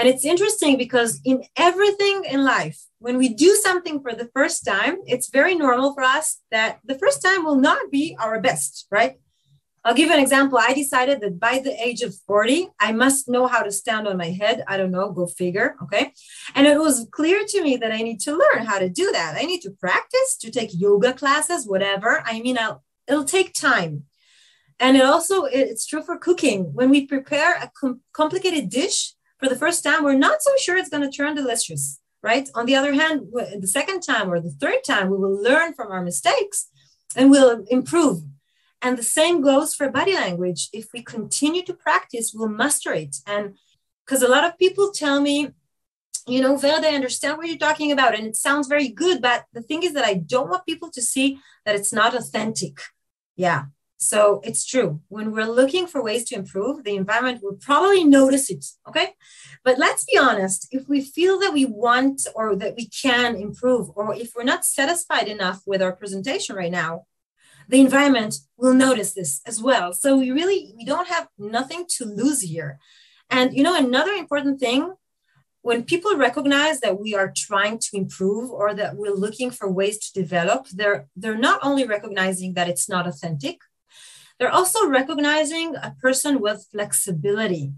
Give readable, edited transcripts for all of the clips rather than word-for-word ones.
And it's interesting because in everything in life, when we do something for the first time, it's very normal for us that the first time will not be our best, right? I'll give you an example. I decided that by the age of 40, I must know how to stand on my head. I don't know, go figure. Okay. And it was clear to me that I need to learn how to do that. I need to practice, to take yoga classes, whatever. I mean, it'll take time. And it's true for cooking. When we prepare a complicated dish for the first time, we're not so sure it's going to turn delicious, right? On the other hand, the second time or the third time, we will learn from our mistakes and we'll improve. And the same goes for body language. If we continue to practice, we'll master it. And because a lot of people tell me, Verde, I understand what you're talking about, and it sounds very good, but the thing is that I don't want people to see that it's not authentic. Yeah. So it's true. When we're looking for ways to improve, the environment will probably notice it. Okay. But let's be honest, if we feel that we want or that we can improve, or if we're not satisfied enough with our presentation right now, the environment will notice this as well. So we don't have nothing to lose here. And, another important thing, when people recognize that we are trying to improve or that we're looking for ways to develop, they're not only recognizing that it's not authentic, they're also recognizing a person with flexibility,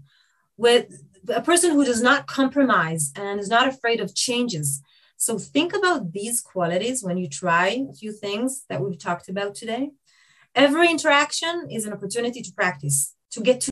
with a person who does not compromise and is not afraid of changes. So think about these qualities when you try a few things that we've talked about today. Every interaction is an opportunity to practice, to get to